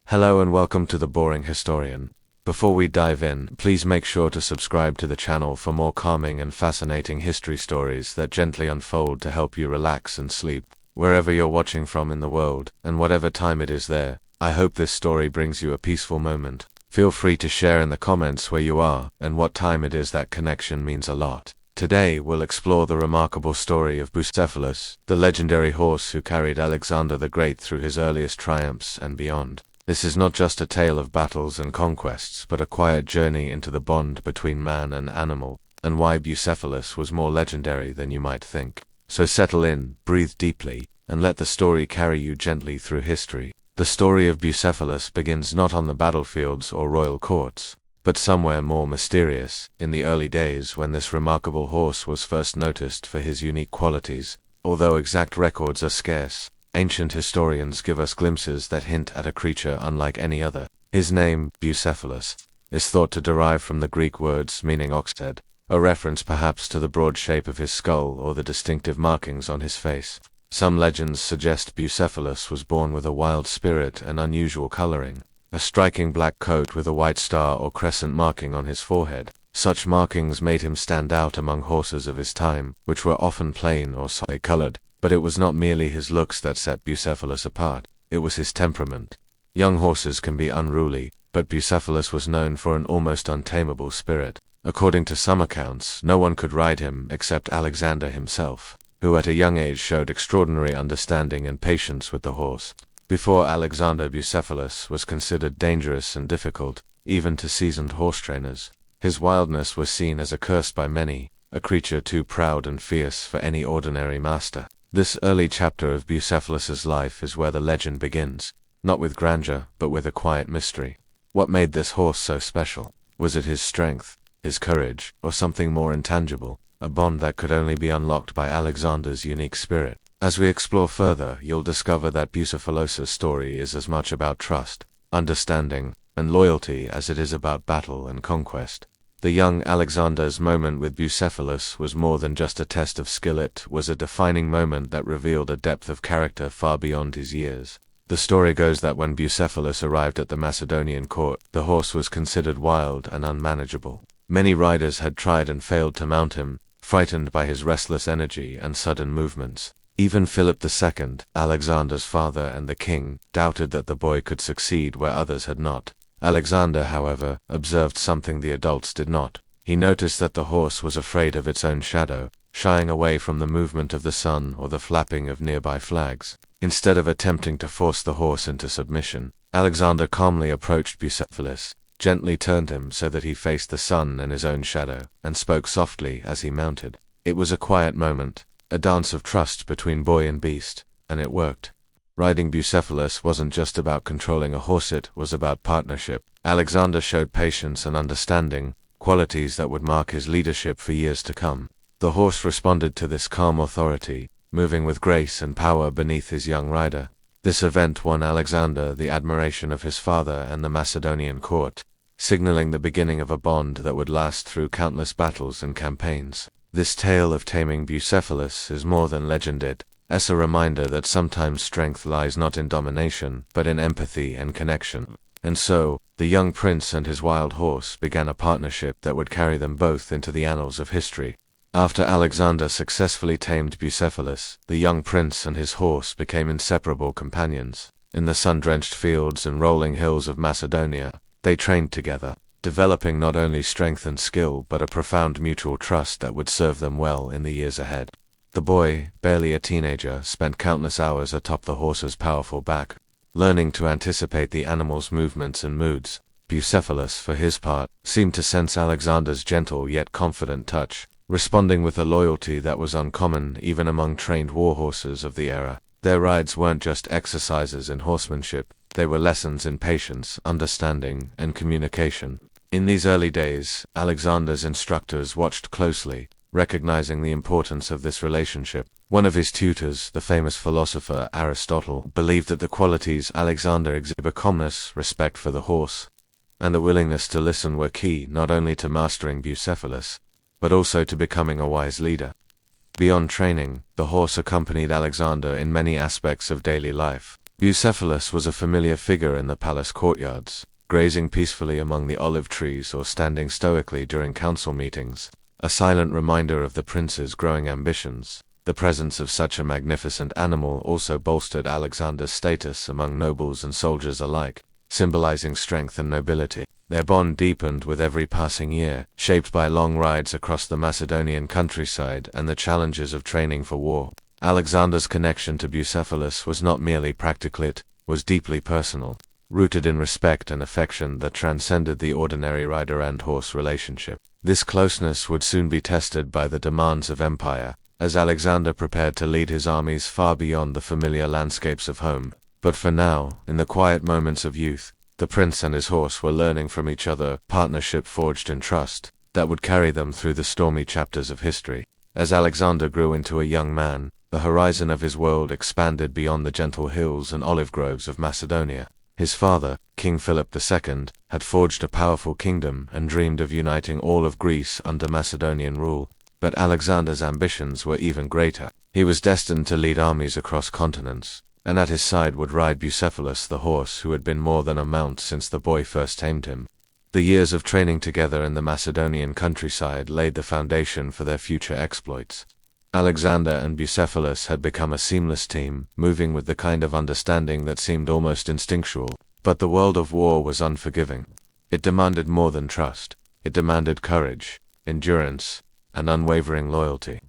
Hello and welcome to The Boring Historian. Before we dive in, please make sure to subscribe to the channel for more calming and fascinating history stories that gently unfold to help you relax and sleep. Wherever you're watching from in the world, and whatever time it is there, I hope this story brings you a peaceful moment. Feel free to share in the comments where you are and what time it is. That connection means a lot. Today we'll explore the remarkable story of Bucephalus, the legendary horse who carried Alexander the Great through his earliest triumphs and beyond. This is not just a tale of battles and conquests, but a quiet journey into the bond between man and animal, and why Bucephalus was more legendary than you might think. So settle in, breathe deeply, and let the story carry you gently through history. The story of Bucephalus begins not on the battlefields or royal courts, but somewhere more mysterious, in the early days when this remarkable horse was first noticed for his unique qualities. Although exact records are scarce, ancient historians give us glimpses that hint at a creature unlike any other. His name, Bucephalus, is thought to derive from the Greek words meaning ox head, a reference perhaps to the broad shape of his skull or the distinctive markings on his face. Some legends suggest Bucephalus was born with a wild spirit and unusual coloring, a striking black coat with a white star or crescent marking on his forehead. Such markings made him stand out among horses of his time, which were often plain or solid-colored. But it was not merely his looks that set Bucephalus apart, it was his temperament. Young horses can be unruly, but Bucephalus was known for an almost untamable spirit. According to some accounts, no one could ride him except Alexander himself, who at a young age showed extraordinary understanding and patience with the horse. Before Alexander, Bucephalus was considered dangerous and difficult, even to seasoned horse trainers. His wildness was seen as a curse by many, a creature too proud and fierce for any ordinary master. This early chapter of Bucephalus's life is where the legend begins, not with grandeur, but with a quiet mystery. What made this horse so special? Was it his strength, his courage, or something more intangible, a bond that could only be unlocked by Alexander's unique spirit? As we explore further, you'll discover that Bucephalus's story is as much about trust, understanding, and loyalty as it is about battle and conquest. The young Alexander's moment with Bucephalus was more than just a test of skill. It was a defining moment that revealed a depth of character far beyond his years. The story goes that when Bucephalus arrived at the Macedonian court, the horse was considered wild and unmanageable. Many riders had tried and failed to mount him, frightened by his restless energy and sudden movements. Even Philip II, Alexander's father and the king, doubted that the boy could succeed where others had not. Alexander, however, observed something the adults did not. He noticed that the horse was afraid of its own shadow, shying away from the movement of the sun or the flapping of nearby flags. Instead of attempting to force the horse into submission, Alexander calmly approached Bucephalus, gently turned him so that he faced the sun and his own shadow, and spoke softly as he mounted. It was a quiet moment, a dance of trust between boy and beast, and it worked. Riding Bucephalus wasn't just about controlling a horse, it was about partnership. Alexander showed patience and understanding, qualities that would mark his leadership for years to come. The horse responded to this calm authority, moving with grace and power beneath his young rider. This event won Alexander the admiration of his father and the Macedonian court, signaling the beginning of a bond that would last through countless battles and campaigns. This tale of taming Bucephalus is more than legend. It's a reminder that sometimes strength lies not in domination, but in empathy and connection. And so, the young prince and his wild horse began a partnership that would carry them both into the annals of history. After Alexander successfully tamed Bucephalus, the young prince and his horse became inseparable companions. In the sun-drenched fields and rolling hills of Macedonia, they trained together, developing not only strength and skill but a profound mutual trust that would serve them well in the years ahead. The boy, barely a teenager, spent countless hours atop the horse's powerful back, learning to anticipate the animal's movements and moods. Bucephalus, for his part, seemed to sense Alexander's gentle yet confident touch, responding with a loyalty that was uncommon even among trained war horses of the era. Their rides weren't just exercises in horsemanship, they were lessons in patience, understanding, and communication. In these early days, Alexander's instructors watched closely, recognizing the importance of this relationship. One of his tutors, the famous philosopher Aristotle, believed that the qualities Alexander exhibited, calmness, respect for the horse, and the willingness to listen, were key not only to mastering Bucephalus, but also to becoming a wise leader. Beyond training, the horse accompanied Alexander in many aspects of daily life. Bucephalus was a familiar figure in the palace courtyards, grazing peacefully among the olive trees or standing stoically during council meetings, a silent reminder of the prince's growing ambitions. The presence of such a magnificent animal also bolstered Alexander's status among nobles and soldiers alike, symbolizing strength and nobility. Their bond deepened with every passing year, shaped by long rides across the Macedonian countryside and the challenges of training for war. Alexander's connection to Bucephalus was not merely practical, it was deeply personal, rooted in respect and affection that transcended the ordinary rider and horse relationship. This closeness would soon be tested by the demands of empire, as Alexander prepared to lead his armies far beyond the familiar landscapes of home. But for now, in the quiet moments of youth, the prince and his horse were learning from each other, partnership forged in trust, that would carry them through the stormy chapters of history. As Alexander grew into a young man, the horizon of his world expanded beyond the gentle hills and olive groves of Macedonia. His father, King Philip II, had forged a powerful kingdom and dreamed of uniting all of Greece under Macedonian rule. But Alexander's ambitions were even greater. He was destined to lead armies across continents, and at his side would ride Bucephalus, the horse who had been more than a mount since the boy first tamed him. The years of training together in the Macedonian countryside laid the foundation for their future exploits. Alexander and Bucephalus had become a seamless team, moving with the kind of understanding that seemed almost instinctual. But the world of war was unforgiving. It demanded more than trust. It demanded courage, endurance, and unwavering loyalty.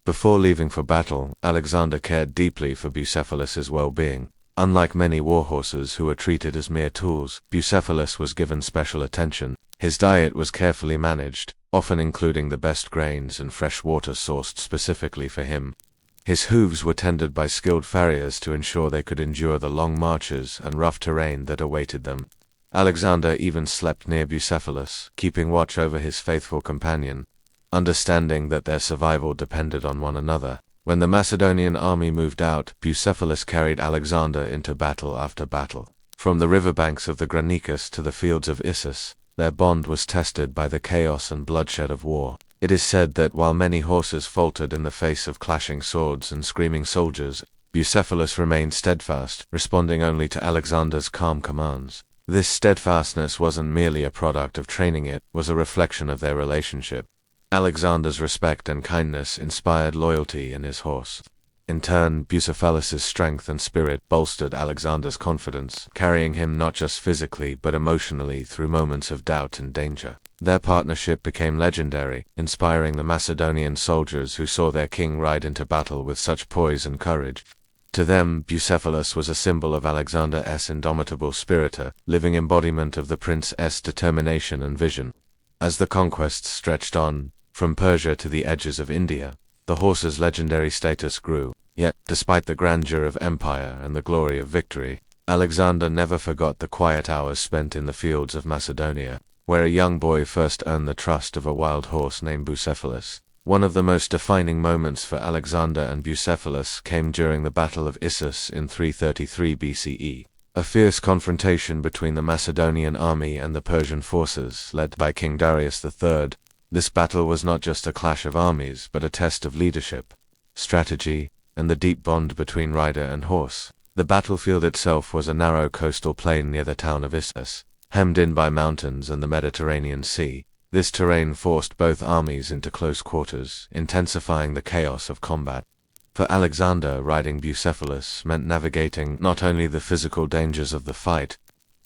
Before leaving for battle, Alexander cared deeply for Bucephalus's well-being. Unlike many warhorses who were treated as mere tools, Bucephalus was given special attention. His diet was carefully managed, often including the best grains and fresh water sourced specifically for him. His hooves were tended by skilled farriers to ensure they could endure the long marches and rough terrain that awaited them. Alexander even slept near Bucephalus, keeping watch over his faithful companion, understanding that their survival depended on one another. When the Macedonian army moved out, Bucephalus carried Alexander into battle after battle. From the riverbanks of the Granicus to the fields of Issus, their bond was tested by the chaos and bloodshed of war. It is said that while many horses faltered in the face of clashing swords and screaming soldiers, Bucephalus remained steadfast, responding only to Alexander's calm commands. This steadfastness wasn't merely a product of training, it was a reflection of their relationship. Alexander's respect and kindness inspired loyalty in his horse. In turn, Bucephalus's strength and spirit bolstered Alexander's confidence, carrying him not just physically but emotionally through moments of doubt and danger. Their partnership became legendary, inspiring the Macedonian soldiers who saw their king ride into battle with such poise and courage. To them, Bucephalus was a symbol of Alexander's indomitable spirit, a living embodiment of the prince's determination and vision. As the conquests stretched on, from Persia to the edges of India, the horse's legendary status grew. Yet, despite the grandeur of empire and the glory of victory, Alexander never forgot the quiet hours spent in the fields of Macedonia, where a young boy first earned the trust of a wild horse named Bucephalus. One of the most defining moments for Alexander and Bucephalus came during the Battle of Issus in 333 BCE. A fierce confrontation between the Macedonian army and the Persian forces, led by King Darius III. This battle was not just a clash of armies, but a test of leadership, strategy, and the deep bond between rider and horse. The battlefield itself was a narrow coastal plain near the town of Issus, hemmed in by mountains and the Mediterranean Sea. This terrain forced both armies into close quarters, intensifying the chaos of combat. For Alexander, riding Bucephalus meant navigating not only the physical dangers of the fight,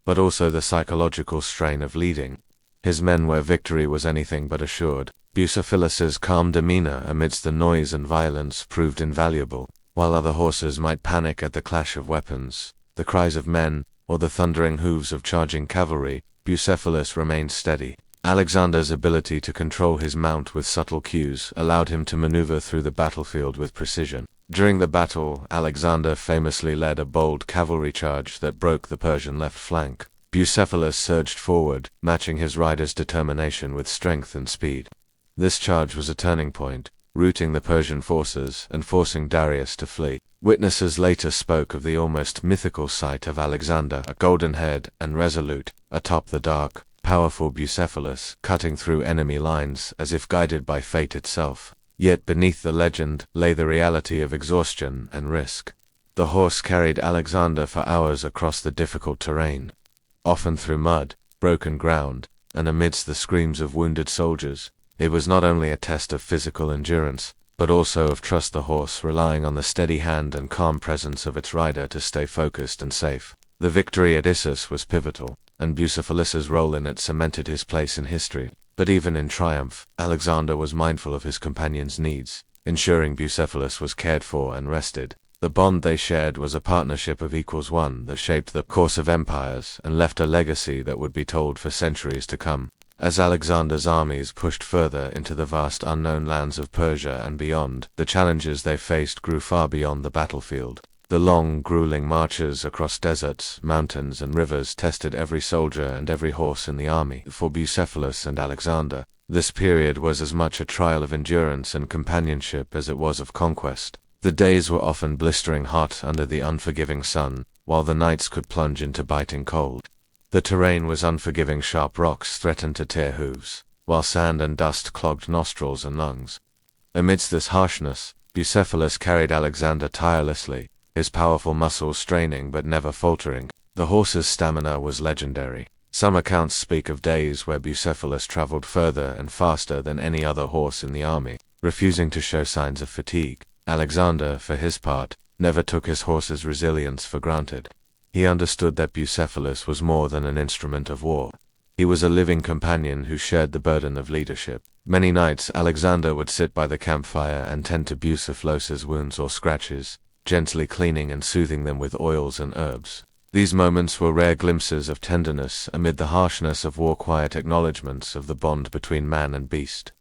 but also the psychological strain of leading his men where victory was anything but assured. Bucephalus's calm demeanor amidst the noise and violence proved invaluable. While other horses might panic at the clash of weapons, the cries of men, or the thundering hooves of charging cavalry, Bucephalus remained steady. Alexander's ability to control his mount with subtle cues allowed him to maneuver through the battlefield with precision. During the battle, Alexander famously led a bold cavalry charge that broke the Persian left flank. Bucephalus surged forward, matching his rider's determination with strength and speed. This charge was a turning point, routing the Persian forces and forcing Darius to flee. Witnesses later spoke of the almost mythical sight of Alexander, a golden-haired and resolute, atop the dark, powerful Bucephalus, cutting through enemy lines as if guided by fate itself. Yet beneath the legend lay the reality of exhaustion and risk. The horse carried Alexander for hours across the difficult terrain, often through mud, broken ground, and amidst the screams of wounded soldiers. It was not only a test of physical endurance, but also of trust, the horse relying on the steady hand and calm presence of its rider to stay focused and safe. The victory at Issus was pivotal, and Bucephalus's role in it cemented his place in history. But even in triumph, Alexander was mindful of his companion's needs, ensuring Bucephalus was cared for and rested. The bond they shared was a partnership of equals, one that shaped the course of empires and left a legacy that would be told for centuries to come. As Alexander's armies pushed further into the vast unknown lands of Persia and beyond, the challenges they faced grew far beyond the battlefield. The long, grueling marches across deserts, mountains, and rivers tested every soldier and every horse in the army. For Bucephalus and Alexander, this period was as much a trial of endurance and companionship as it was of conquest. The days were often blistering hot under the unforgiving sun, while the nights could plunge into biting cold. The terrain was unforgiving. Sharp rocks threatened to tear hooves, while sand and dust clogged nostrils and lungs. Amidst this harshness, Bucephalus carried Alexander tirelessly, his powerful muscles straining but never faltering. The horse's stamina was legendary. Some accounts speak of days where Bucephalus traveled further and faster than any other horse in the army, refusing to show signs of fatigue. Alexander, for his part, never took his horse's resilience for granted. He understood that Bucephalus was more than an instrument of war. He was a living companion who shared the burden of leadership. Many nights Alexander would sit by the campfire and tend to Bucephalus's wounds or scratches, gently cleaning and soothing them with oils and herbs. These moments were rare glimpses of tenderness amid the harshness of war, quiet acknowledgments of the bond between man and beast.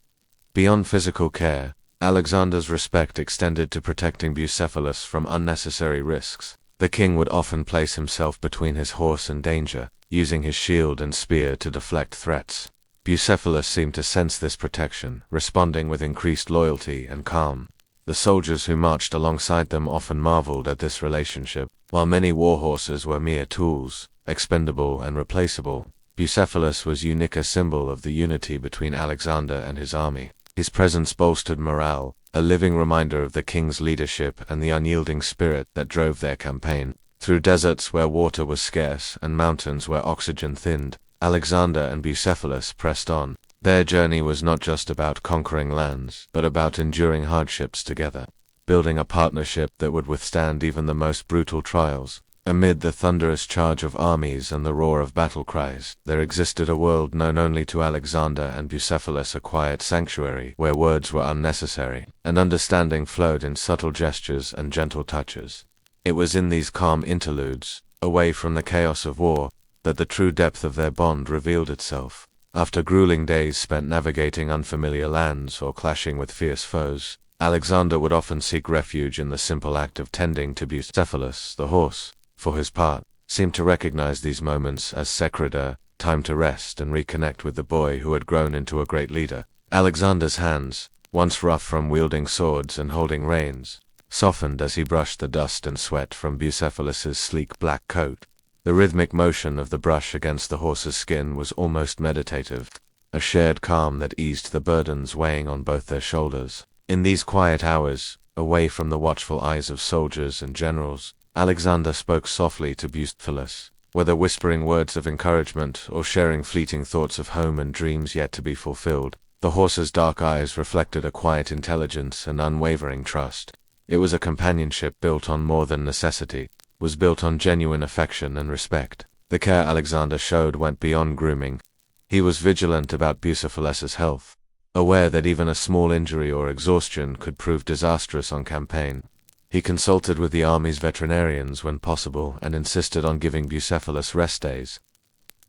Beyond physical care, Alexander's respect extended to protecting Bucephalus from unnecessary risks. The king would often place himself between his horse and danger, using his shield and spear to deflect threats. Bucephalus seemed to sense this protection, responding with increased loyalty and calm. The soldiers who marched alongside them often marveled at this relationship. While many war horses were mere tools, expendable and replaceable, Bucephalus was unique, a symbol of the unity between Alexander and his army. His presence bolstered morale, a living reminder of the king's leadership and the unyielding spirit that drove their campaign. Through deserts where water was scarce and mountains where oxygen thinned, Alexander and Bucephalus pressed on. Their journey was not just about conquering lands, but about enduring hardships together, building a partnership that would withstand even the most brutal trials. Amid the thunderous charge of armies and the roar of battle cries, there existed a world known only to Alexander and Bucephalus, a quiet sanctuary where words were unnecessary, and understanding flowed in subtle gestures and gentle touches. It was in these calm interludes, away from the chaos of war, that the true depth of their bond revealed itself. After grueling days spent navigating unfamiliar lands or clashing with fierce foes, Alexander would often seek refuge in the simple act of tending to Bucephalus. The horse, for his part, seemed to recognize these moments as sacred, a time to rest and reconnect with the boy who had grown into a great leader. Alexander's hands, once rough from wielding swords and holding reins, softened as he brushed the dust and sweat from Bucephalus's sleek black coat. The rhythmic motion of the brush against the horse's skin was almost meditative, a shared calm that eased the burdens weighing on both their shoulders. In these quiet hours, away from the watchful eyes of soldiers and generals, Alexander spoke softly to Bucephalus, whether whispering words of encouragement or sharing fleeting thoughts of home and dreams yet to be fulfilled. The horse's dark eyes reflected a quiet intelligence and unwavering trust. It was a companionship built on more than necessity, was built on genuine affection and respect. The care Alexander showed went beyond grooming. He was vigilant about Bucephalus's health, aware that even a small injury or exhaustion could prove disastrous on campaign. He consulted with the army's veterinarians when possible and insisted on giving Bucephalus rest days,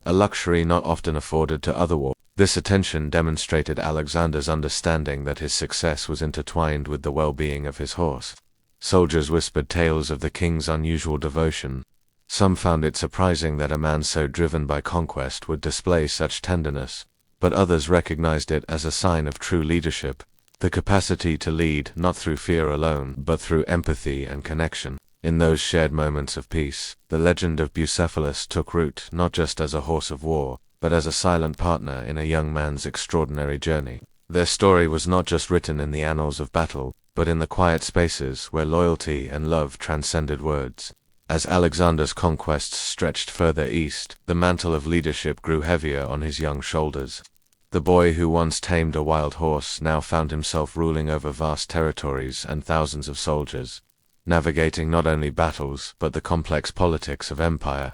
a luxury not often afforded to other warriors. This attention demonstrated Alexander's understanding that his success was intertwined with the well-being of his horse. Soldiers whispered tales of the king's unusual devotion. Some found it surprising that a man so driven by conquest would display such tenderness, but others recognized it as a sign of true leadership, the capacity to lead not through fear alone, but through empathy and connection. In those shared moments of peace, the legend of Bucephalus took root not just as a horse of war, but as a silent partner in a young man's extraordinary journey. Their story was not just written in the annals of battle, but in the quiet spaces where loyalty and love transcended words. As Alexander's conquests stretched further east, the mantle of leadership grew heavier on his young shoulders. The boy who once tamed a wild horse now found himself ruling over vast territories and thousands of soldiers, navigating not only battles but the complex politics of empire.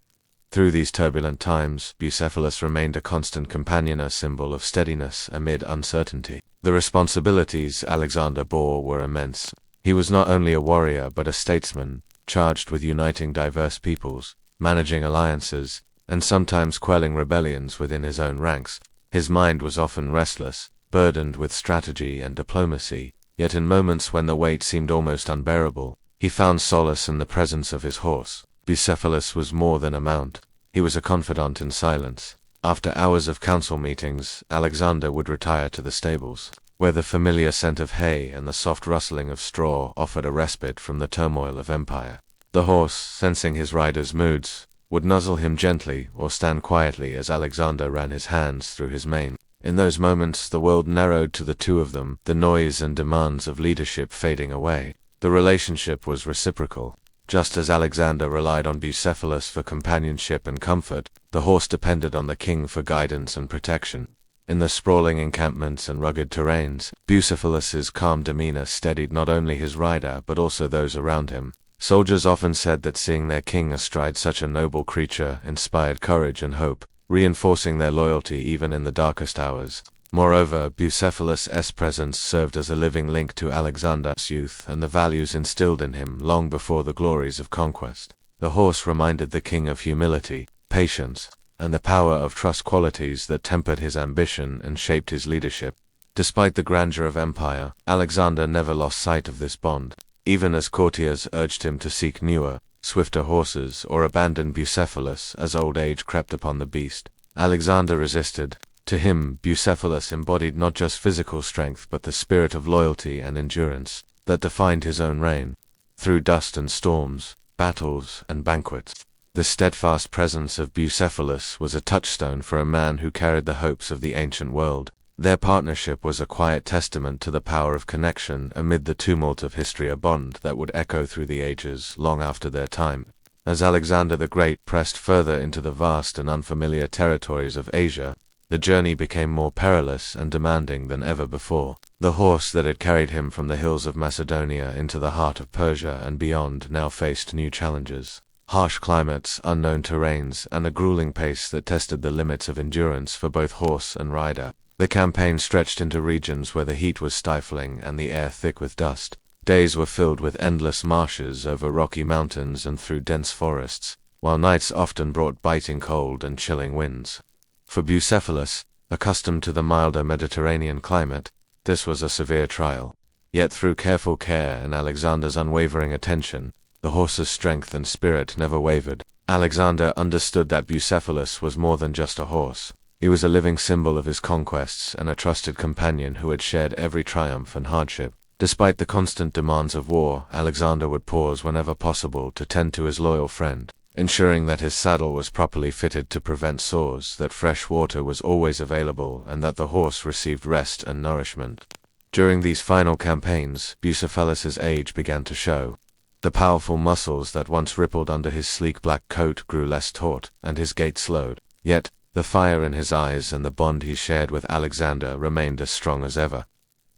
Through these turbulent times, Bucephalus remained a constant companion, a symbol of steadiness amid uncertainty. The responsibilities Alexander bore were immense. He was not only a warrior but a statesman, charged with uniting diverse peoples, managing alliances, and sometimes quelling rebellions within his own ranks. His mind was often restless, burdened with strategy and diplomacy, yet in moments when the weight seemed almost unbearable, he found solace in the presence of his horse. Bucephalus was more than a mount. He was a confidant in silence. After hours of council meetings, Alexander would retire to the stables, where the familiar scent of hay and the soft rustling of straw offered a respite from the turmoil of empire. The horse, sensing his rider's moods, would nuzzle him gently or stand quietly as Alexander ran his hands through his mane. In those moments, the world narrowed to the two of them, the noise and demands of leadership fading away. The relationship was reciprocal. Just as Alexander relied on Bucephalus for companionship and comfort, the horse depended on the king for guidance and protection. In the sprawling encampments and rugged terrains, Bucephalus's calm demeanor steadied not only his rider but also those around him. Soldiers often said that seeing their king astride such a noble creature inspired courage and hope, reinforcing their loyalty even in the darkest hours. Moreover, Bucephalus' presence served as a living link to Alexander's youth and the values instilled in him long before the glories of conquest. The horse reminded the king of humility, patience, and the power of trust, qualities that tempered his ambition and shaped his leadership. Despite the grandeur of empire, Alexander never lost sight of this bond. Even as courtiers urged him to seek newer, swifter horses or abandon Bucephalus as old age crept upon the beast, Alexander resisted. To him, Bucephalus embodied not just physical strength but the spirit of loyalty and endurance that defined his own reign. Through dust and storms, battles and banquets, the steadfast presence of Bucephalus was a touchstone for a man who carried the hopes of the ancient world. Their partnership was a quiet testament to the power of connection amid the tumult of history, a bond that would echo through the ages long after their time. As Alexander the Great pressed further into the vast and unfamiliar territories of Asia, the journey became more perilous and demanding than ever before. The horse that had carried him from the hills of Macedonia into the heart of Persia and beyond now faced new challenges. Harsh climates, unknown terrains, and a grueling pace that tested the limits of endurance for both horse and rider. The campaign stretched into regions where the heat was stifling and the air thick with dust. Days were filled with endless marches over rocky mountains and through dense forests, while nights often brought biting cold and chilling winds. For Bucephalus, accustomed to the milder Mediterranean climate, this was a severe trial. Yet through careful care and Alexander's unwavering attention, the horse's strength and spirit never wavered. Alexander understood that Bucephalus was more than just a horse. He was a living symbol of his conquests and a trusted companion who had shared every triumph and hardship. Despite the constant demands of war, Alexander would pause whenever possible to tend to his loyal friend, ensuring that his saddle was properly fitted to prevent sores, that fresh water was always available, and that the horse received rest and nourishment. During these final campaigns, Bucephalus's age began to show. The powerful muscles that once rippled under his sleek black coat grew less taut, and his gait slowed. Yet, the fire in his eyes and the bond he shared with Alexander remained as strong as ever.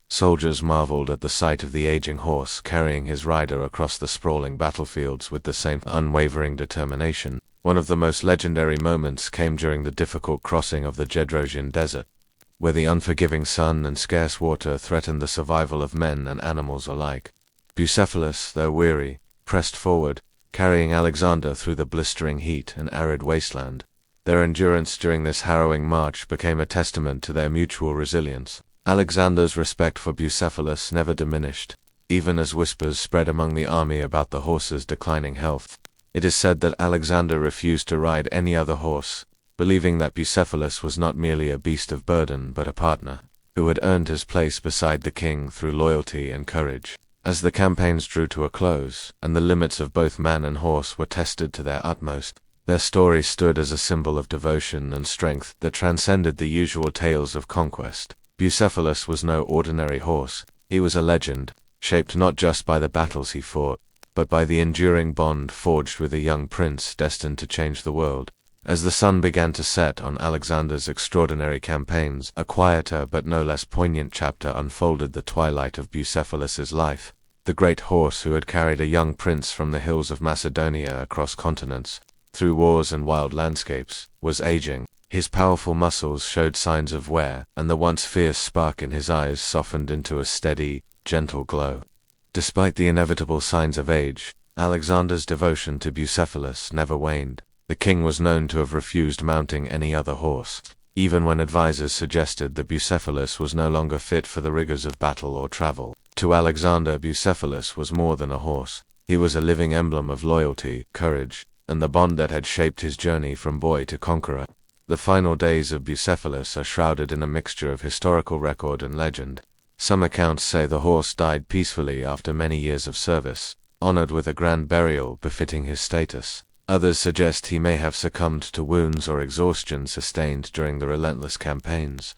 Soldiers marveled at the sight of the aging horse carrying his rider across the sprawling battlefields with the same unwavering determination. One of the most legendary moments came during the difficult crossing of the Gedrosian desert, where the unforgiving sun and scarce water threatened the survival of men and animals alike. Bucephalus, though weary, pressed forward, carrying Alexander through the blistering heat and arid wasteland. Their endurance during this harrowing march became a testament to their mutual resilience. Alexander's respect for Bucephalus never diminished, even as whispers spread among the army about the horse's declining health. It is said that Alexander refused to ride any other horse, believing that Bucephalus was not merely a beast of burden but a partner, who had earned his place beside the king through loyalty and courage. As the campaigns drew to a close, and the limits of both man and horse were tested to their utmost, their story stood as a symbol of devotion and strength that transcended the usual tales of conquest. Bucephalus was no ordinary horse. He was a legend, shaped not just by the battles he fought, but by the enduring bond forged with a young prince destined to change the world. As the sun began to set on Alexander's extraordinary campaigns, a quieter but no less poignant chapter unfolded the twilight of Bucephalus's life. The great horse who had carried a young prince from the hills of Macedonia across continents, through wars and wild landscapes, was aging. His powerful muscles showed signs of wear, and the once fierce spark in his eyes softened into a steady, gentle glow. Despite the inevitable signs of age, Alexander's devotion to Bucephalus never waned. The king was known to have refused mounting any other horse, even when advisors suggested that Bucephalus was no longer fit for the rigors of battle or travel. To Alexander, Bucephalus was more than a horse. He was a living emblem of loyalty, courage, and the bond that had shaped his journey from boy to conqueror. The final days of Bucephalus are shrouded in a mixture of historical record and legend. Some accounts say the horse died peacefully after many years of service, honored with a grand burial befitting his status. Others suggest he may have succumbed to wounds or exhaustion sustained during the relentless campaigns.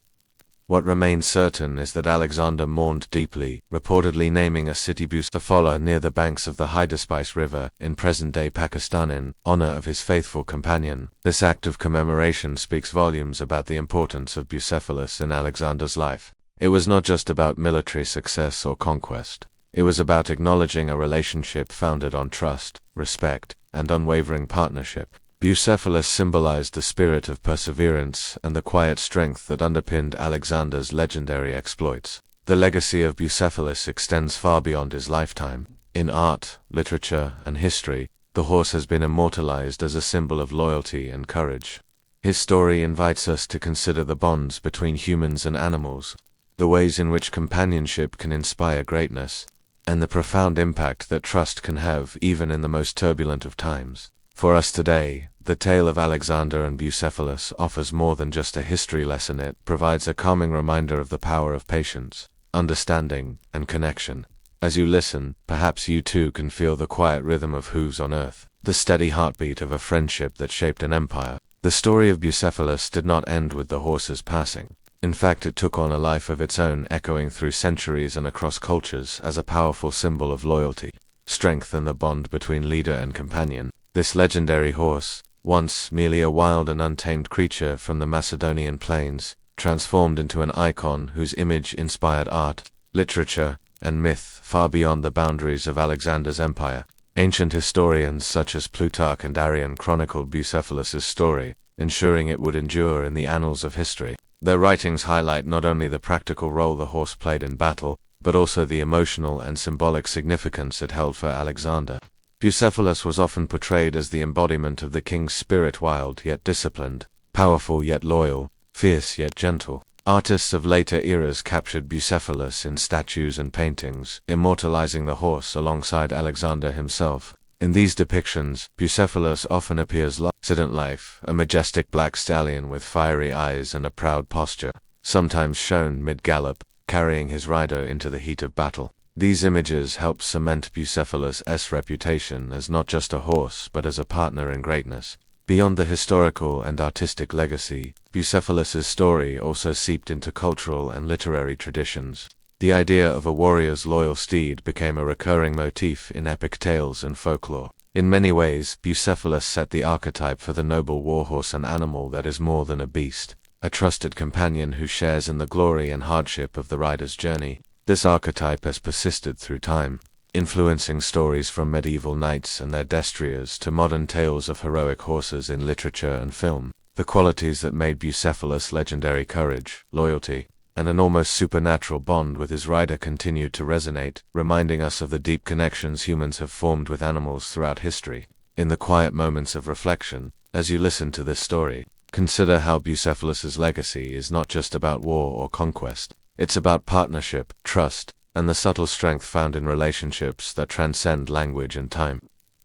What remains certain is that Alexander mourned deeply, reportedly naming a city Bucephalus near the banks of the Hydaspes River in present-day Pakistan in honor of his faithful companion. This act of commemoration speaks volumes about the importance of Bucephalus in Alexander's life. It was not just about military success or conquest. It was about acknowledging a relationship founded on trust, respect, and unwavering partnership. Bucephalus symbolized the spirit of perseverance and the quiet strength that underpinned Alexander's legendary exploits. The legacy of Bucephalus extends far beyond his lifetime. In art, literature, and history, the horse has been immortalized as a symbol of loyalty and courage. His story invites us to consider the bonds between humans and animals, the ways in which companionship can inspire greatness, and the profound impact that trust can have even in the most turbulent of times. For us today, the tale of Alexander and Bucephalus offers more than just a history lesson. It provides a calming reminder of the power of patience, understanding, and connection. As you listen, perhaps you too can feel the quiet rhythm of hooves on earth, the steady heartbeat of a friendship that shaped an empire. The story of Bucephalus did not end with the horse's passing. In fact, it took on a life of its own, echoing through centuries and across cultures as a powerful symbol of loyalty, strength, and the bond between leader and companion. This legendary horse, once merely a wild and untamed creature from the Macedonian plains, transformed into an icon whose image inspired art, literature, and myth far beyond the boundaries of Alexander's empire. Ancient historians such as Plutarch and Arrian chronicled Bucephalus's story, ensuring it would endure in the annals of history. Their writings highlight not only the practical role the horse played in battle, but also the emotional and symbolic significance it held for Alexander. Bucephalus was often portrayed as the embodiment of the king's spirit, wild yet disciplined, powerful yet loyal, fierce yet gentle. Artists of later eras captured Bucephalus in statues and paintings, immortalizing the horse alongside Alexander himself. In these depictions, Bucephalus often appears accident life, a majestic black stallion with fiery eyes and a proud posture, sometimes shown mid-gallop, carrying his rider into the heat of battle. These images help cement Bucephalus' reputation as not just a horse but as a partner in greatness. Beyond the historical and artistic legacy, Bucephalus' story also seeped into cultural and literary traditions. The idea of a warrior's loyal steed became a recurring motif in epic tales and folklore. In many ways, Bucephalus set the archetype for the noble warhorse, an animal that is more than a beast, a trusted companion who shares in the glory and hardship of the rider's journey. This archetype has persisted through time, influencing stories from medieval knights and their destriers to modern tales of heroic horses in literature and film. The qualities that made Bucephalus legendary, courage, loyalty, and an almost supernatural bond with his rider, continued to resonate, reminding us of the deep connections humans have formed with animals throughout history. In the quiet moments of reflection, as you listen to this story, consider how Bucephalus's legacy is not just about war or conquest. It's about partnership, trust, and the subtle strength found in relationships that transcend language and time.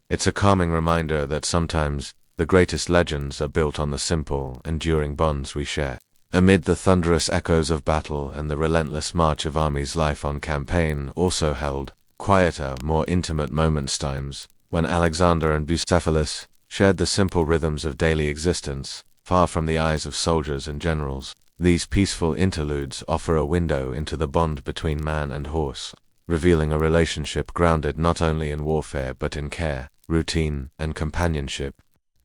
It's a calming reminder that sometimes the greatest legends are built on the simple, enduring bonds we share. Amid the thunderous echoes of battle and the relentless march of armies, life on campaign also held quieter, more intimate moments, times when Alexander and Bucephalus shared the simple rhythms of daily existence, far from the eyes of soldiers and generals. These peaceful interludes offer a window into the bond between man and horse, revealing a relationship grounded not only in warfare but in care, routine, and companionship.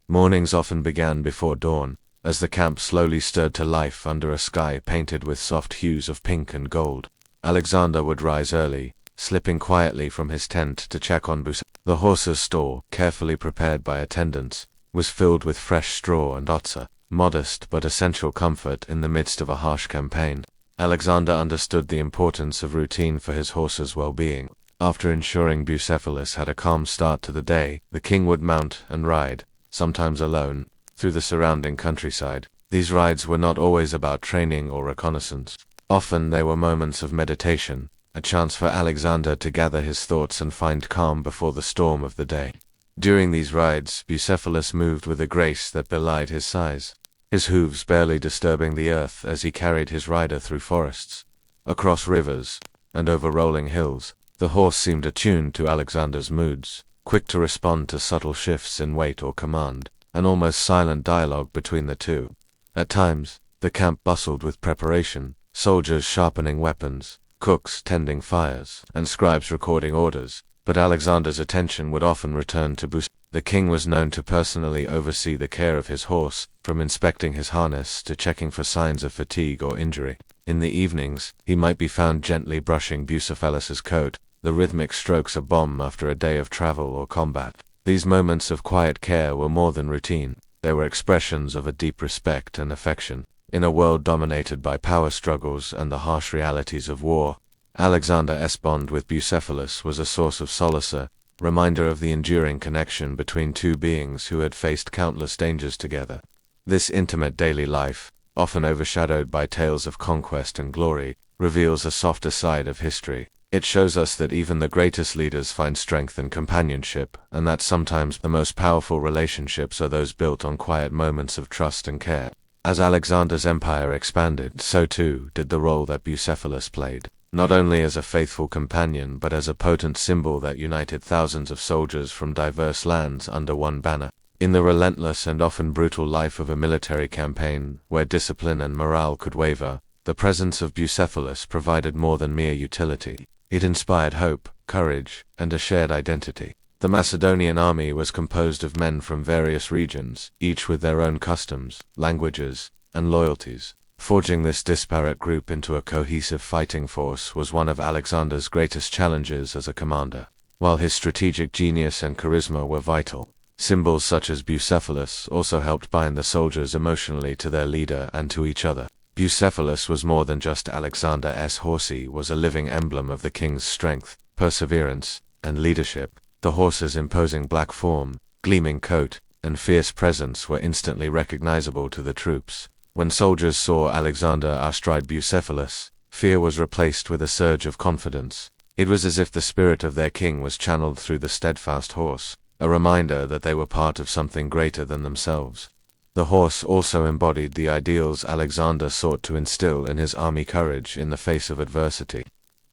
Mornings often began before dawn, as the camp slowly stirred to life under a sky painted with soft hues of pink and gold. Alexander would rise early, slipping quietly from his tent to check on Bucephalus. The horse's stall, carefully prepared by attendants, was filled with fresh straw and otsa, modest but essential comfort in the midst of a harsh campaign. Alexander understood the importance of routine for his horse's well-being. After ensuring Bucephalus had a calm start to the day, the king would mount and ride, sometimes alone, through the surrounding countryside. These rides were not always about training or reconnaissance. Often they were moments of meditation, a chance for Alexander to gather his thoughts and find calm before the storm of the day. During these rides, Bucephalus moved with a grace that belied his size, his hooves barely disturbing the earth as he carried his rider through forests, across rivers, and over rolling hills. The horse seemed attuned to Alexander's moods, quick to respond to subtle shifts in weight or command, an almost silent dialogue between the two. At times, the camp bustled with preparation, soldiers sharpening weapons, cooks tending fires, and scribes recording orders, but Alexander's attention would often return to Bucephalus. The king was known to personally oversee the care of his horse, from inspecting his harness to checking for signs of fatigue or injury. In the evenings, he might be found gently brushing Bucephalus's coat, the rhythmic strokes a bomb after a day of travel or combat. These moments of quiet care were more than routine. They were expressions of a deep respect and affection. In a world dominated by power struggles and the harsh realities of war, Alexander's bond with Bucephalus was a source of solace, a reminder of the enduring connection between two beings who had faced countless dangers together. This intimate daily life, often overshadowed by tales of conquest and glory, reveals a softer side of history. It shows us that even the greatest leaders find strength in companionship, and that sometimes the most powerful relationships are those built on quiet moments of trust and care. As Alexander's empire expanded, so too did the role that Bucephalus played, not only as a faithful companion but as a potent symbol that united thousands of soldiers from diverse lands under one banner. In the relentless and often brutal life of a military campaign, where discipline and morale could waver, the presence of Bucephalus provided more than mere utility. It inspired hope, courage, and a shared identity. The Macedonian army was composed of men from various regions, each with their own customs, languages, and loyalties. Forging this disparate group into a cohesive fighting force was one of Alexander's greatest challenges as a commander. While his strategic genius and charisma were vital, symbols such as Bucephalus also helped bind the soldiers emotionally to their leader and to each other. Bucephalus was more than just Alexander's horse. He was a living emblem of the king's strength, perseverance, and leadership. The horse's imposing black form, gleaming coat, and fierce presence were instantly recognizable to the troops. When soldiers saw Alexander astride Bucephalus, fear was replaced with a surge of confidence. It was as if the spirit of their king was channeled through the steadfast horse, a reminder that they were part of something greater than themselves. The horse also embodied the ideals Alexander sought to instill in his army: courage in the face of adversity,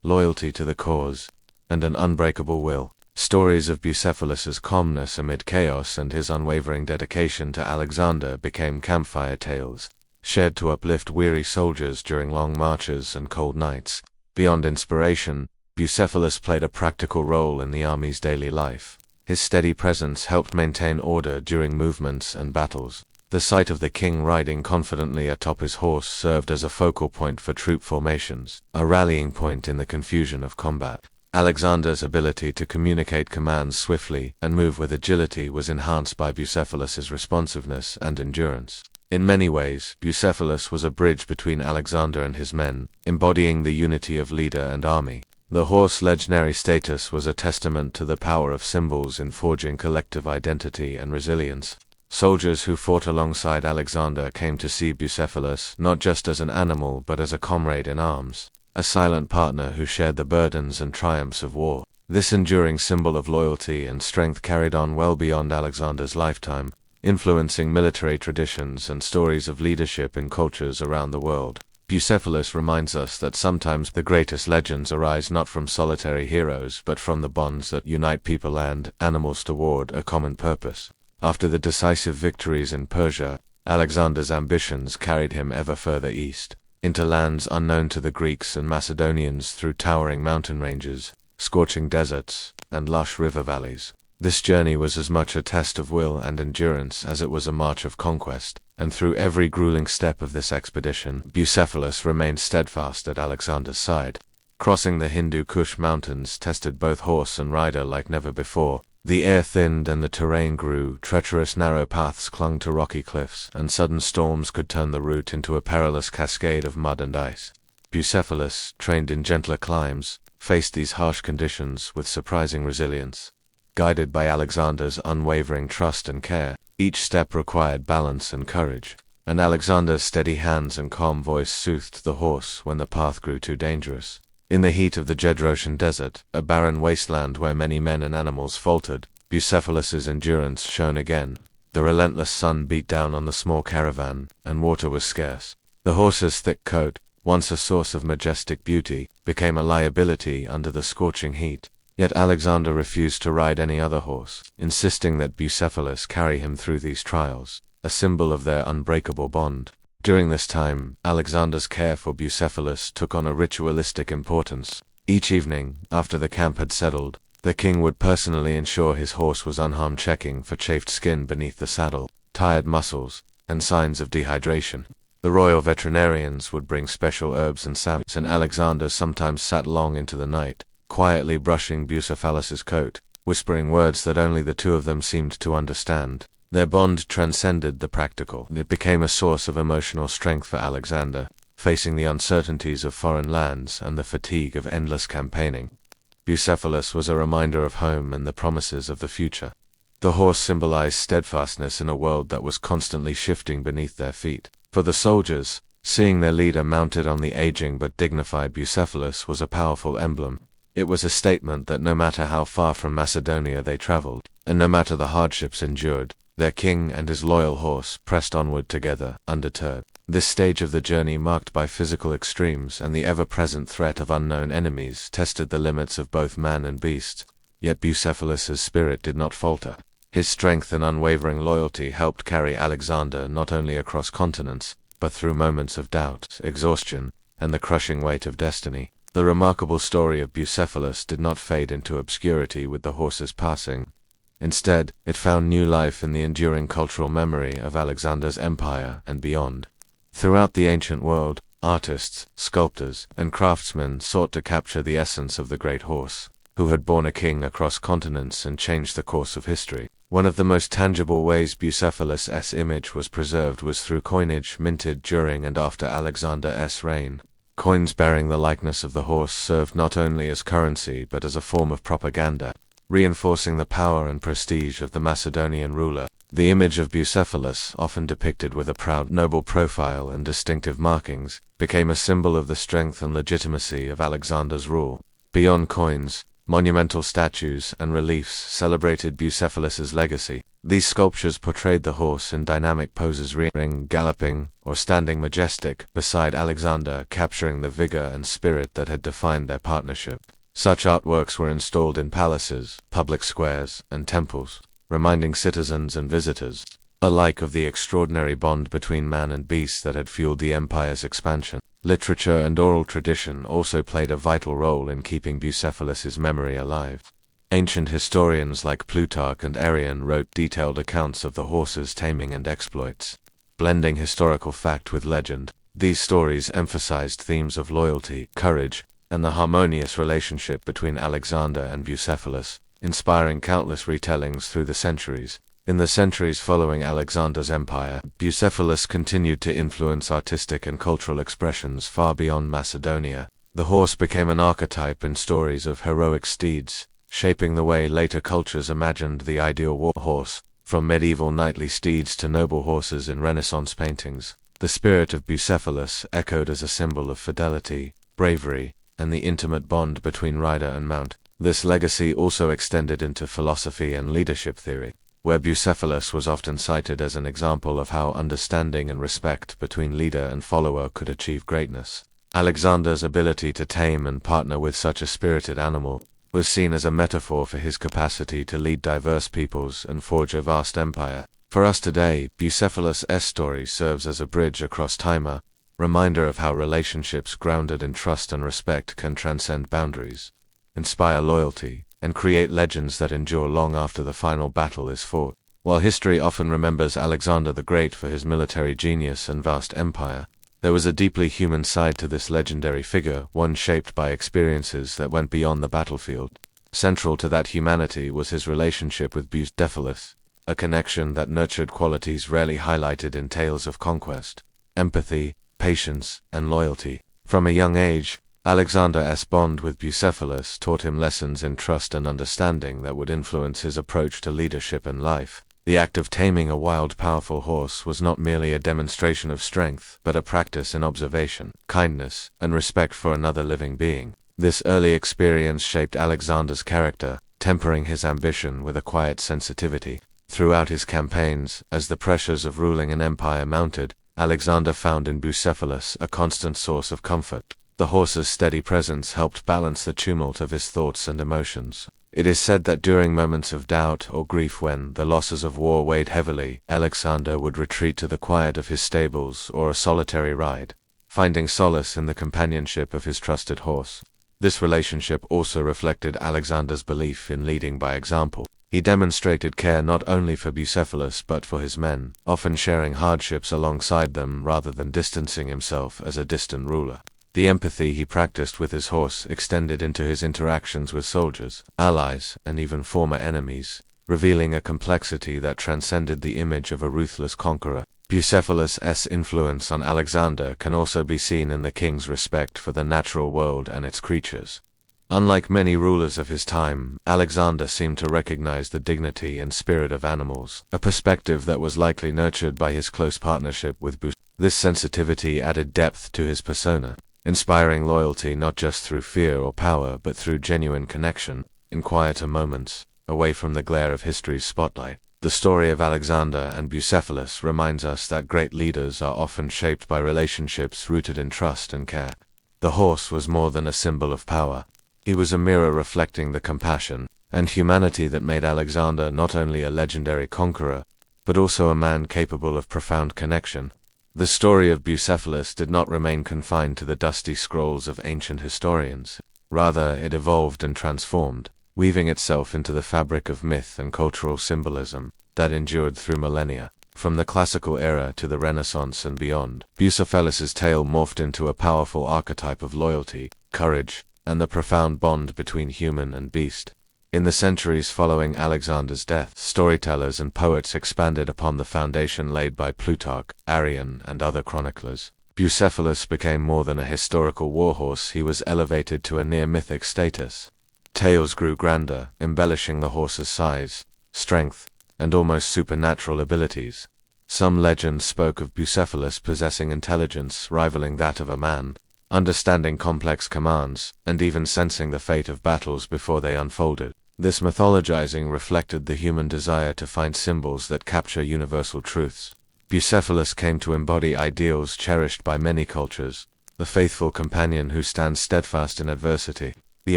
loyalty to the cause, and an unbreakable will. Stories of Bucephalus's calmness amid chaos and his unwavering dedication to Alexander became campfire tales, shared to uplift weary soldiers during long marches and cold nights. Beyond inspiration, Bucephalus played a practical role in the army's daily life. His steady presence helped maintain order during movements and battles. The sight of the king riding confidently atop his horse served as a focal point for troop formations, a rallying point in the confusion of combat. Alexander's ability to communicate commands swiftly and move with agility was enhanced by Bucephalus's responsiveness and endurance. In many ways, Bucephalus was a bridge between Alexander and his men, embodying the unity of leader and army. The horse's legendary status was a testament to the power of symbols in forging collective identity and resilience. Soldiers who fought alongside Alexander came to see Bucephalus not just as an animal but as a comrade in arms, a silent partner who shared the burdens and triumphs of war. This enduring symbol of loyalty and strength carried on well beyond Alexander's lifetime, influencing military traditions and stories of leadership in cultures around the world. Bucephalus reminds us that sometimes the greatest legends arise not from solitary heroes but from the bonds that unite people and animals toward a common purpose. After the decisive victories in Persia, Alexander's ambitions carried him ever further east, into lands unknown to the Greeks and Macedonians. Through towering mountain ranges, scorching deserts, and lush river valleys. This journey was as much a test of will and endurance as it was a march of conquest, and through every grueling step of this expedition, Bucephalus remained steadfast at Alexander's side. Crossing the Hindu Kush mountains tested both horse and rider like never before. The air thinned and the terrain grew, treacherous narrow paths clung to rocky cliffs, and sudden storms could turn the route into a perilous cascade of mud and ice. Bucephalus, trained in gentler climes, faced these harsh conditions with surprising resilience. Guided by Alexander's unwavering trust and care, each step required balance and courage, and Alexander's steady hands and calm voice soothed the horse when the path grew too dangerous. In the heat of the Gedrosian desert, a barren wasteland where many men and animals faltered, Bucephalus's endurance shone again. The relentless sun beat down on the small caravan, and water was scarce. The horse's thick coat, once a source of majestic beauty, became a liability under the scorching heat. Yet Alexander refused to ride any other horse, insisting that Bucephalus carry him through these trials, a symbol of their unbreakable bond. During this time, Alexander's care for Bucephalus took on a ritualistic importance. Each evening, after the camp had settled, the king would personally ensure his horse was unharmed, checking for chafed skin beneath the saddle, tired muscles, and signs of dehydration. The royal veterinarians would bring special herbs and salves, and Alexander sometimes sat long into the night, quietly brushing Bucephalus's coat, whispering words that only the two of them seemed to understand. Their bond transcended the practical. It became a source of emotional strength for Alexander, facing the uncertainties of foreign lands and the fatigue of endless campaigning. Bucephalus was a reminder of home and the promises of the future. The horse symbolized steadfastness in a world that was constantly shifting beneath their feet. For the soldiers, seeing their leader mounted on the aging but dignified Bucephalus was a powerful emblem. It was a statement that no matter how far from Macedonia they traveled, and no matter the hardships endured, their king and his loyal horse pressed onward together, undeterred. This stage of the journey, marked by physical extremes and the ever-present threat of unknown enemies, tested the limits of both man and beast. Yet Bucephalus's spirit did not falter. His strength and unwavering loyalty helped carry Alexander not only across continents, but through moments of doubt, exhaustion, and the crushing weight of destiny. The remarkable story of Bucephalus did not fade into obscurity with the horse's passing. Instead, it found new life in the enduring cultural memory of Alexander's empire and beyond. Throughout the ancient world, artists, sculptors, and craftsmen sought to capture the essence of the great horse, who had borne a king across continents and changed the course of history. One of the most tangible ways Bucephalus's image was preserved was through coinage minted during and after Alexander's reign. Coins bearing the likeness of the horse served not only as currency but as a form of propaganda, reinforcing the power and prestige of the Macedonian ruler. The image of Bucephalus, often depicted with a proud, noble profile and distinctive markings, became a symbol of the strength and legitimacy of Alexander's rule. Beyond coins, monumental statues and reliefs celebrated Bucephalus's legacy. These sculptures portrayed the horse in dynamic poses, rearing, galloping, or standing majestic beside Alexander, capturing the vigor and spirit that had defined their partnership. Such artworks were installed in palaces, public squares, and temples, reminding citizens and visitors alike of the extraordinary bond between man and beast that had fueled the empire's expansion. Literature and oral tradition also played a vital role in keeping Bucephalus's memory alive. Ancient historians like Plutarch and Arrian wrote detailed accounts of the horse's taming and exploits. Blending historical fact with legend, these stories emphasized themes of loyalty, courage, and the harmonious relationship between Alexander and Bucephalus, inspiring countless retellings through the centuries. In the centuries following Alexander's empire, Bucephalus continued to influence artistic and cultural expressions far beyond Macedonia. The horse became an archetype in stories of heroic steeds, shaping the way later cultures imagined the ideal war horse, from medieval knightly steeds to noble horses in Renaissance paintings. The spirit of Bucephalus echoed as a symbol of fidelity, bravery, and the intimate bond between rider and mount. This legacy also extended into philosophy and leadership theory, where Bucephalus was often cited as an example of how understanding and respect between leader and follower could achieve greatness. Alexander's ability to tame and partner with such a spirited animal was seen as a metaphor for his capacity to lead diverse peoples and forge a vast empire. For us today, Bucephalus' story serves as a bridge across time, a reminder of how relationships grounded in trust and respect can transcend boundaries. inspire loyalty, and create legends that endure long after the final battle is fought. While history often remembers Alexander the Great for his military genius and vast empire, there was a deeply human side to this legendary figure, one shaped by experiences that went beyond the battlefield. Central to that humanity was his relationship with Bucephalus, a connection that nurtured qualities rarely highlighted in tales of conquest: empathy, patience, and loyalty. From a young age, Alexander's bond with Bucephalus taught him lessons in trust and understanding that would influence his approach to leadership and life. The act of taming a wild, powerful horse was not merely a demonstration of strength, but a practice in observation, kindness, and respect for another living being. This early experience shaped Alexander's character, tempering his ambition with a quiet sensitivity. Throughout his campaigns, as the pressures of ruling an empire mounted, Alexander found in Bucephalus a constant source of comfort. The horse's steady presence helped balance the tumult of his thoughts and emotions. It is said that during moments of doubt or grief, when the losses of war weighed heavily, Alexander would retreat to the quiet of his stables or a solitary ride, finding solace in the companionship of his trusted horse. This relationship also reflected Alexander's belief in leading by example. He demonstrated care not only for Bucephalus but for his men, often sharing hardships alongside them rather than distancing himself as a distant ruler. The empathy he practiced with his horse extended into his interactions with soldiers, allies, and even former enemies, revealing a complexity that transcended the image of a ruthless conqueror. Bucephalus's influence on Alexander can also be seen in the king's respect for the natural world and its creatures. Unlike many rulers of his time, Alexander seemed to recognize the dignity and spirit of animals, a perspective that was likely nurtured by his close partnership with Bucephalus. This sensitivity added depth to his persona, inspiring loyalty not just through fear or power but through genuine connection. In quieter moments, away from the glare of history's spotlight, the story of Alexander and Bucephalus reminds us that great leaders are often shaped by relationships rooted in trust and care. The horse was more than a symbol of power. He was a mirror reflecting the compassion and humanity that made Alexander not only a legendary conqueror, but also a man capable of profound connection. The story of Bucephalus did not remain confined to the dusty scrolls of ancient historians. Rather, it evolved and transformed, weaving itself into the fabric of myth and cultural symbolism that endured through millennia. From the classical era to the Renaissance and beyond, Bucephalus's tale morphed into a powerful archetype of loyalty, courage, and the profound bond between human and beast. In the centuries following Alexander's death, storytellers and poets expanded upon the foundation laid by Plutarch, Arrian, and other chroniclers. Bucephalus became more than a historical warhorse; he was elevated to a near-mythic status. Tales grew grander, embellishing the horse's size, strength, and almost supernatural abilities. Some legends spoke of Bucephalus possessing intelligence rivaling that of a man, understanding complex commands, and even sensing the fate of battles before they unfolded. This mythologizing reflected the human desire to find symbols that capture universal truths. Bucephalus came to embody ideals cherished by many cultures: the faithful companion who stands steadfast in adversity, the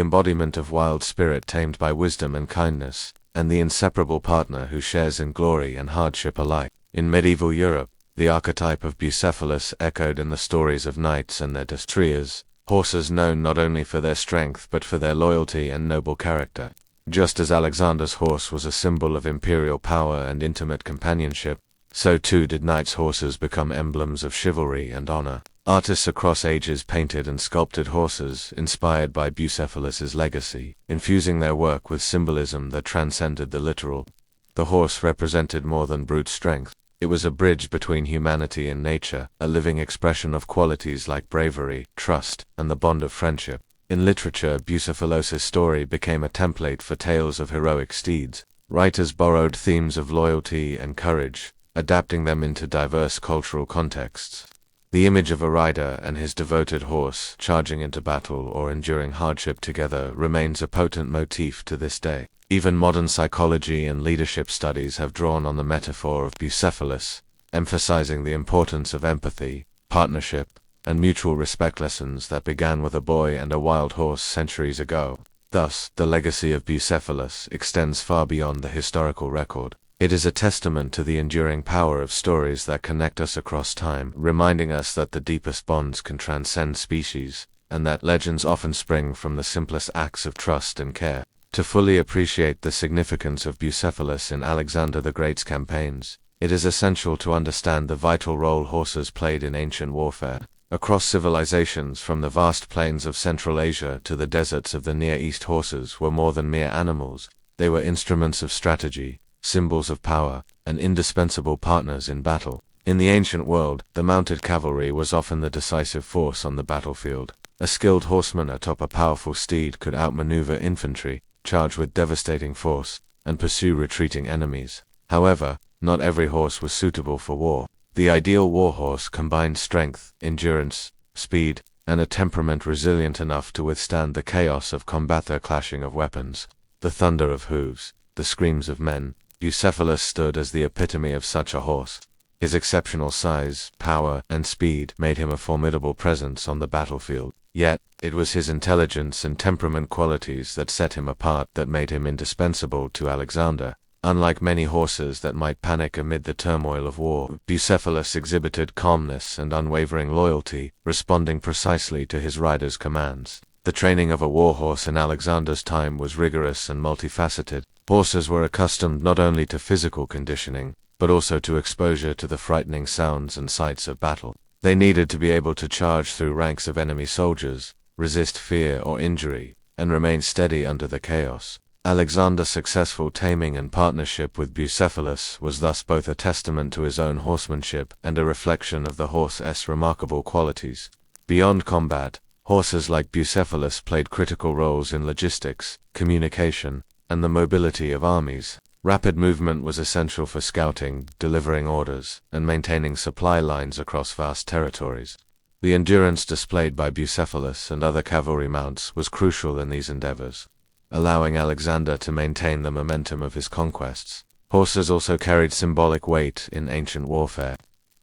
embodiment of wild spirit tamed by wisdom and kindness, and the inseparable partner who shares in glory and hardship alike. In medieval Europe, the archetype of Bucephalus echoed in the stories of knights and their destriers, horses known not only for their strength but for their loyalty and noble character. Just as Alexander's horse was a symbol of imperial power and intimate companionship, so too did knights' horses become emblems of chivalry and honor. Artists across ages painted and sculpted horses inspired by Bucephalus's legacy, infusing their work with symbolism that transcended the literal. The horse represented more than brute strength. It was a bridge between humanity and nature, a living expression of qualities like bravery, trust, and the bond of friendship. In literature, Bucephalus's story became a template for tales of heroic steeds. Writers borrowed themes of loyalty and courage, adapting them into diverse cultural contexts. The image of a rider and his devoted horse charging into battle or enduring hardship together remains a potent motif to this day. Even modern psychology and leadership studies have drawn on the metaphor of Bucephalus, emphasizing the importance of empathy, partnership, and mutual respect, lessons that began with a boy and a wild horse centuries ago. Thus, the legacy of Bucephalus extends far beyond the historical record. It is a testament to the enduring power of stories that connect us across time, reminding us that the deepest bonds can transcend species, and that legends often spring from the simplest acts of trust and care. To fully appreciate the significance of Bucephalus in Alexander the Great's campaigns, it is essential to understand the vital role horses played in ancient warfare. Across civilizations from the vast plains of Central Asia to the deserts of the Near East, horses were more than mere animals. They were instruments of strategy, symbols of power, and indispensable partners in battle. In the ancient world, the mounted cavalry was often the decisive force on the battlefield. A skilled horseman atop a powerful steed could outmaneuver infantry, charge with devastating force, and pursue retreating enemies. However, not every horse was suitable for war. The ideal warhorse combined strength, endurance, speed, and a temperament resilient enough to withstand the chaos of combat, the clashing of weapons, the thunder of hooves, the screams of men. Bucephalus stood as the epitome of such a horse. His exceptional size, power, and speed made him a formidable presence on the battlefield. Yet, it was his intelligence and temperament qualities that set him apart, that made him indispensable to Alexander. Unlike many horses that might panic amid the turmoil of war, Bucephalus exhibited calmness and unwavering loyalty, responding precisely to his rider's commands. The training of a warhorse in Alexander's time was rigorous and multifaceted. Horses were accustomed not only to physical conditioning, but also to exposure to the frightening sounds and sights of battle. They needed to be able to charge through ranks of enemy soldiers, resist fear or injury, and remain steady under the chaos. Alexander's successful taming and partnership with Bucephalus was thus both a testament to his own horsemanship and a reflection of the horse's remarkable qualities. Beyond combat, horses like Bucephalus played critical roles in logistics, communication, and the mobility of armies. Rapid movement was essential for scouting, delivering orders, and maintaining supply lines across vast territories. The endurance displayed by Bucephalus and other cavalry mounts was crucial in these endeavors, allowing Alexander to maintain the momentum of his conquests. Horses also carried symbolic weight in ancient warfare.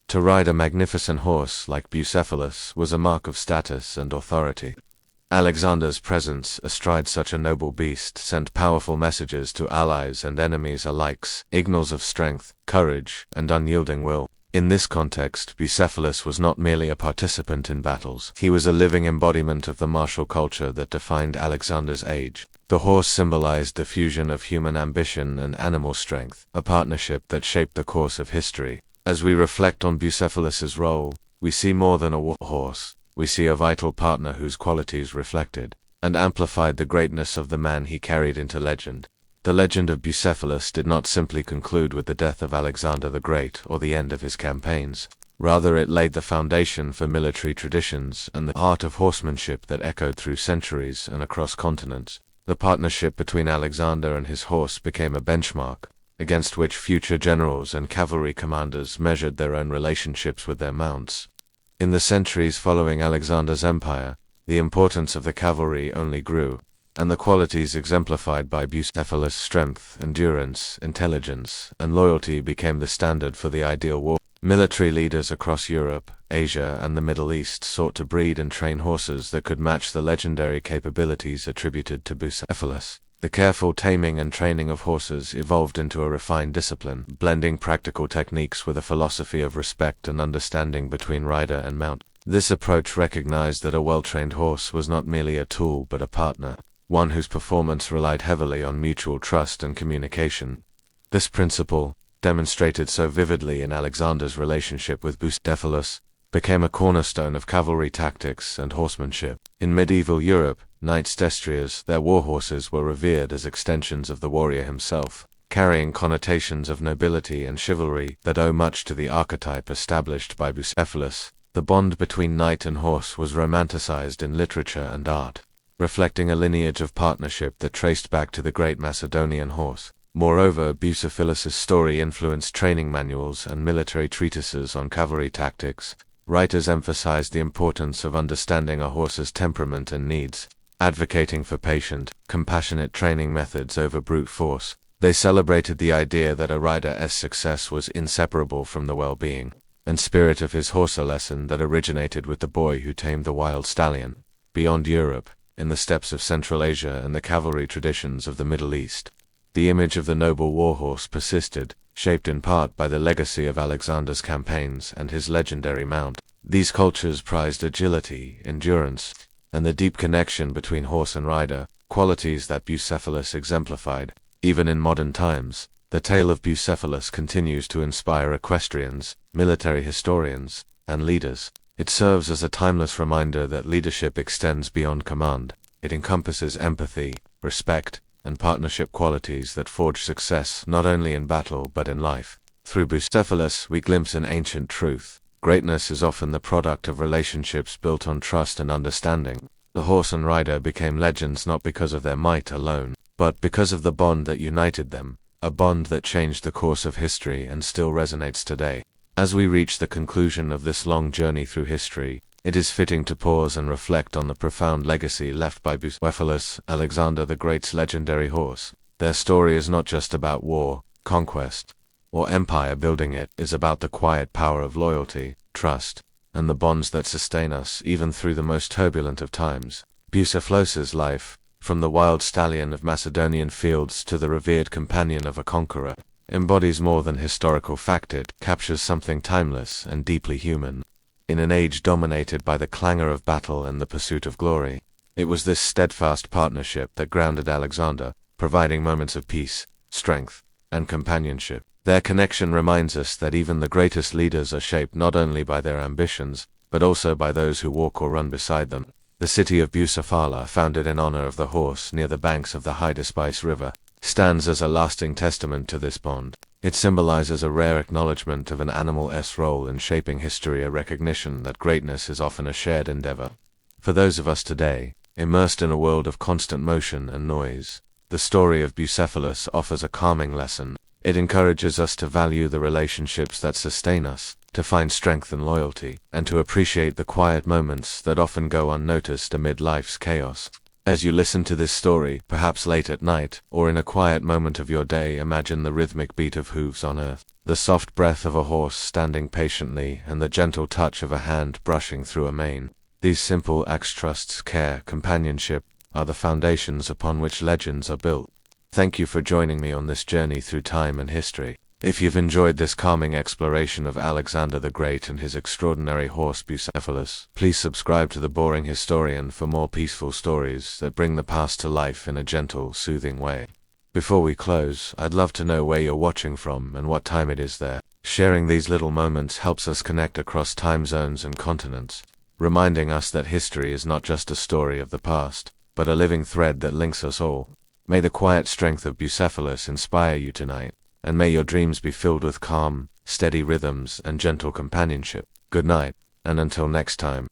To ride a magnificent horse like Bucephalus was a mark of status and authority. Alexander's presence astride such a noble beast sent powerful messages to allies and enemies alike, signals of strength, courage, and unyielding will. In this context, Bucephalus was not merely a participant in battles. He was a living embodiment of the martial culture that defined Alexander's age. The horse symbolized the fusion of human ambition and animal strength, a partnership that shaped the course of history. As we reflect on Bucephalus's role, we see more than a war horse. We see a vital partner whose qualities reflected and amplified the greatness of the man he carried into legend. The legend of Bucephalus did not simply conclude with the death of Alexander the Great or the end of his campaigns. Rather, it laid the foundation for military traditions and the art of horsemanship that echoed through centuries and across continents. The partnership between Alexander and his horse became a benchmark against which future generals and cavalry commanders measured their own relationships with their mounts. In the centuries following Alexander's empire, the importance of the cavalry only grew, and the qualities exemplified by Bucephalus' strength, endurance, intelligence, and loyalty became the standard for the ideal war. Military leaders across Europe, Asia, and the Middle East sought to breed and train horses that could match the legendary capabilities attributed to Bucephalus. The careful taming and training of horses evolved into a refined discipline, blending practical techniques with a philosophy of respect and understanding between rider and mount. This approach recognized that a well-trained horse was not merely a tool but a partner, one whose performance relied heavily on mutual trust and communication. This principle, demonstrated so vividly in Alexander's relationship with Bucephalus, became a cornerstone of cavalry tactics and horsemanship. In medieval Europe, knights destriers, their warhorses, were revered as extensions of the warrior himself, carrying connotations of nobility and chivalry that owe much to the archetype established by Bucephalus. The bond between knight and horse was romanticized in literature and art, reflecting a lineage of partnership that traced back to the great Macedonian horse. Moreover, Bucephalus's story influenced training manuals and military treatises on cavalry tactics. Writers emphasized the importance of understanding a horse's temperament and needs, advocating for patient, compassionate training methods over brute force. They celebrated the idea that a rider's success was inseparable from the well-being and spirit of his horse, a lesson that originated with the boy who tamed the wild stallion. Beyond Europe, in the steppes of Central Asia and the cavalry traditions of the Middle East, the image of the noble warhorse persisted, shaped in part by the legacy of Alexander's campaigns and his legendary mount. These cultures prized agility, endurance, and the deep connection between horse and rider, qualities that Bucephalus exemplified. Even in modern times, the tale of Bucephalus continues to inspire equestrians, military historians, and leaders. It serves as a timeless reminder that leadership extends beyond command. It encompasses empathy, respect, and partnership qualities that forge success not only in battle but in life. Through Bucephalus, we glimpse an ancient truth. Greatness is often the product of relationships built on trust and understanding. The horse and rider became legends not because of their might alone, but because of the bond that united them, a bond that changed the course of history and still resonates today. As we reach the conclusion of this long journey through history, it is fitting to pause and reflect on the profound legacy left by Bucephalus, Alexander the Great's legendary horse. Their story is not just about war, conquest, or empire building. It is about the quiet power of loyalty, trust, and the bonds that sustain us even through the most turbulent of times. Bucephalus's life, from the wild stallion of Macedonian fields to the revered companion of a conqueror, embodies more than historical fact. It captures something timeless and deeply human. In an age dominated by the clangor of battle and the pursuit of glory, it was this steadfast partnership that grounded Alexander, providing moments of peace, strength, and companionship. Their connection reminds us that even the greatest leaders are shaped not only by their ambitions, but also by those who walk or run beside them. The city of Bucephalus, founded in honor of the horse near the banks of the Hydaspes River, stands as a lasting testament to this bond. It symbolizes a rare acknowledgement of an animal's role in shaping history, a recognition that greatness is often a shared endeavor. For those of us today, immersed in a world of constant motion and noise, the story of Bucephalus offers a calming lesson. It encourages us to value the relationships that sustain us, to find strength and loyalty, and to appreciate the quiet moments that often go unnoticed amid life's chaos. As you listen to this story, perhaps late at night, or in a quiet moment of your day, imagine the rhythmic beat of hooves on earth, the soft breath of a horse standing patiently, and the gentle touch of a hand brushing through a mane. These simple acts, trust, care, companionship, are the foundations upon which legends are built. Thank you for joining me on this journey through time and history. If you've enjoyed this calming exploration of Alexander the Great and his extraordinary horse Bucephalus, please subscribe to The Boring Historian for more peaceful stories that bring the past to life in a gentle, soothing way. Before we close, I'd love to know where you're watching from and what time it is there. Sharing these little moments helps us connect across time zones and continents, reminding us that history is not just a story of the past, but a living thread that links us all. May the quiet strength of Bucephalus inspire you tonight, and may your dreams be filled with calm, steady rhythms and gentle companionship. Good night, and until next time.